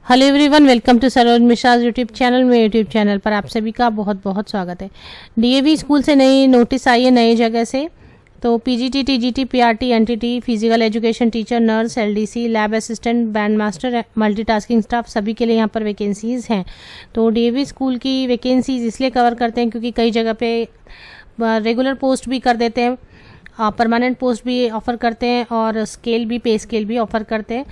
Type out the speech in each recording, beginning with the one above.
Hello everyone, welcome to Saroj Mishra YouTube channel. मेरे YouTube channel पर आप सभी का बहुत बहुत स्वागत है। डीएवी स्कूल से नई नोटिस आई है नई जगह से। तो PGT, TGT, PRT, NTT, physical education teacher, nurse, LDC, lab assistant, band master, multitasking staff सभी के लिए यहाँ पर वैकेंसीज़ हैं। तो डीएवी स्कूल की वैकेंसीज इसलिए कवर करते हैं क्योंकि कई जगह पे रेगुलर पोस्ट भी कर देते हैं, परमानेंट पोस्ट भी ऑफ़र करते हैं और स्केल भी, पे स्केल भी ऑफ़र करते हैं।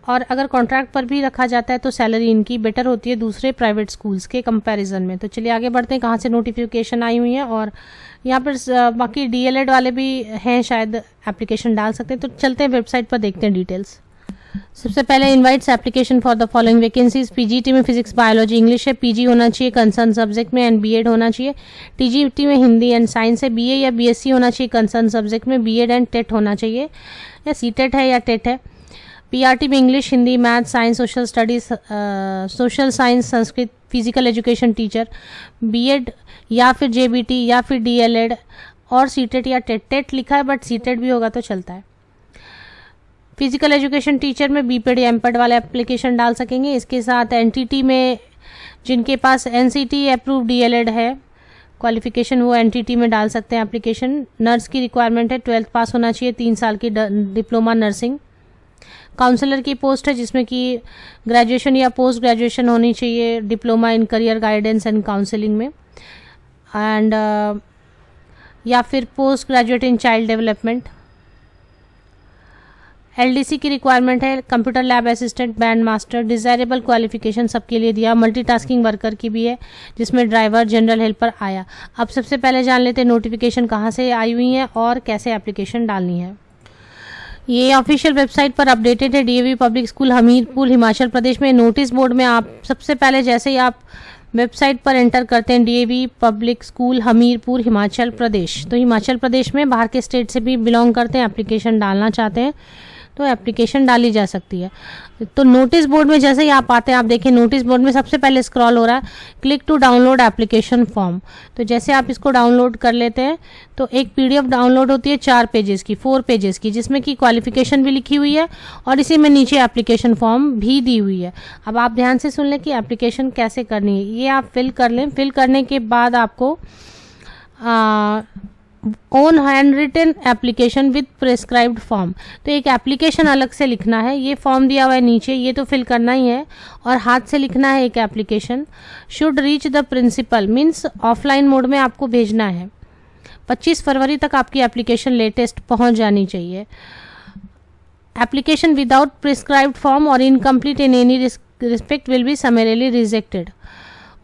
और अगर कॉन्ट्रैक्ट पर भी रखा जाता है तो सैलरी इनकी बेटर होती है दूसरे प्राइवेट स्कूल्स के कंपैरिजन में। तो चलिए आगे बढ़ते हैं, कहाँ से नोटिफिकेशन आई हुई है। और यहाँ पर बाकी डीएलएड वाले भी हैं, शायद एप्लीकेशन डाल सकते हैं। तो चलते हैं वेबसाइट पर, देखते हैं डिटेल्स। सबसे पहले invites application for the following vacancies. PGT में फिजिक्स, बायोलॉजी, इंग्लिश है, पीजी होना चाहिए कंसर्न सब्जेक्ट में एंड बीएड होना चाहिए। टीजीटी में हिंदी एंड साइंस है, बीए या बीएससी होना चाहिए कंसर्न सब्जेक्ट में, बीएड एंड टेट होना चाहिए, या सीटेट है या टेट है। पीआरटी में English, Hindi, math, science, social studies, social science, Sanskrit, physical education teacher, BEd या फिर जेबीटी या फिर डीएलएड और सीटेट या टेट। टेट लिखा है बट सीटेट भी होगा तो चलता है। फिजिकल एजुकेशन टीचर में बीपेड या एमपेड वाले एप्लीकेशन डाल सकेंगे। इसके साथ एनटीटी में जिनके पास एनसीटी अप्रूव डीएलएड है क्वालिफिकेशन, वो एनटीटी में डाल सकते हैं एप्लीकेशन। नर्स की रिक्वायरमेंट है, 12th पास होना चाहिए, 3 साल की डिप्लोमा नर्सिंग। काउंसलर की पोस्ट है जिसमें कि ग्रेजुएशन या पोस्ट ग्रेजुएशन होनी चाहिए, diploma in career guidance and counselling में, एंड या फिर post graduate in child development. LDC की रिक्वायरमेंट है, computer lab assistant, band master, desirable qualification सबके लिए दिया। मल्टीटास्किंग वर्कर की भी है जिसमें ड्राइवर, जनरल हेल्पर आया। अब सबसे पहले जान लेते हैं नोटिफिकेशन कहाँ से आई हुई है और कैसे एप्लीकेशन डालनी है। ये ऑफिशियल वेबसाइट पर अपडेटेड है। DAV public school Hamirpur, Himachal Pradesh में। नोटिस बोर्ड में आप सबसे पहले जैसे ही आप वेबसाइट पर एंटर करते हैं DAV public school Hamirpur, Himachal Pradesh, तो हिमाचल प्रदेश में बाहर के स्टेट से भी बिलोंग करते हैं, एप्लीकेशन डालना चाहते हैं तो एप्लीकेशन डाली जा सकती है। तो नोटिस बोर्ड में जैसे ही आप आते हैं, आप देखिए नोटिस बोर्ड में सबसे पहले स्क्रॉल हो रहा है click to download application form. तो जैसे आप इसको डाउनलोड कर लेते हैं तो एक पीडीएफ डाउनलोड होती है 4 पेजेस की, 4 पेजेस की, जिसमें कि क्वालिफिकेशन भी लिखी हुई है और इसी में नीचे एप्लीकेशन फॉर्म भी दी हुई है। अब आप ध्यान से सुन लें कि एप्लीकेशन कैसे करनी है। ये आप फिल कर लें। फिल करने के बाद आपको own hand written application with prescribed form, तो एक एप्लीकेशन अलग से लिखना है। ये फॉर्म दिया हुआ है नीचे, ये तो फिल करना ही है और हाथ से लिखना है एक application. Should reach the principal, means offline mode में आपको भेजना है। 25 फरवरी तक आपकी एप्लीकेशन लेटेस्ट पहुंच जानी चाहिए। एप्लीकेशन विदाउट प्रिस्क्राइब्ड फॉर्म और incomplete in any respect will be समरली rejected.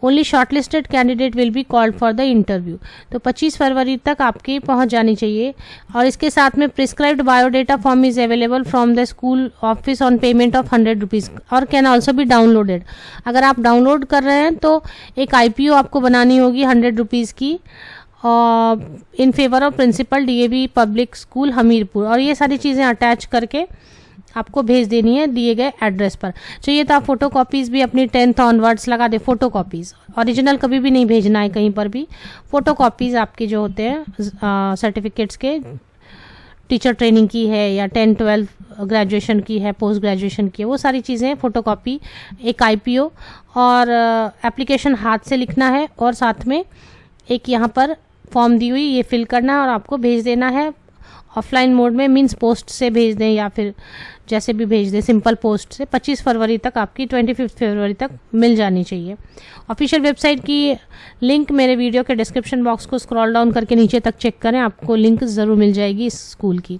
Only shortlisted candidate will be called for the interview. तो 25 फरवरी तक आपकी पहुंच जानी चाहिए। और इसके साथ में prescribed biodata form is available from the school office on payment of 100 rupees और कैन ऑल्सो बी डाउनलोडेड। अगर आप डाउनलोड कर रहे हैं तो एक आईपीओ आपको बनानी होगी 100 रुपीज़ की in favour of principal DAV public school Hamirpur, और ये सारी चीज़ें अटैच करके आपको भेज देनी है दिए गए एड्रेस पर। चाहिए तो आप फोटो कॉपीज़ भी अपनी 10th ऑनवर्ड्स लगा दे। फोटो कॉपीज़, ओरिजिनल कभी भी नहीं भेजना है कहीं पर भी। फोटो कॉपीज़ आपके जो होते हैं सर्टिफिकेट्स के, टीचर ट्रेनिंग की है या 10, 12 ग्रेजुएशन की है, पोस्ट ग्रेजुएशन की है, वो सारी चीज़ें फोटो कॉपी, एक आईपीओ और एप्लीकेशन हाथ से लिखना है और साथ में एक यहाँ पर फॉर्म दी हुई, ये फिल करना है और आपको भेज देना है ऑफलाइन मोड में, मींस पोस्ट से भेज दें या फिर जैसे भी भेज दें, सिंपल पोस्ट से। 25 फरवरी तक आपकी 25 फरवरी तक मिल जानी चाहिए। ऑफिशियल वेबसाइट की लिंक मेरे वीडियो के डिस्क्रिप्शन बॉक्स को स्क्रॉल डाउन करके नीचे तक चेक करें, आपको लिंक ज़रूर मिल जाएगी इस स्कूल की।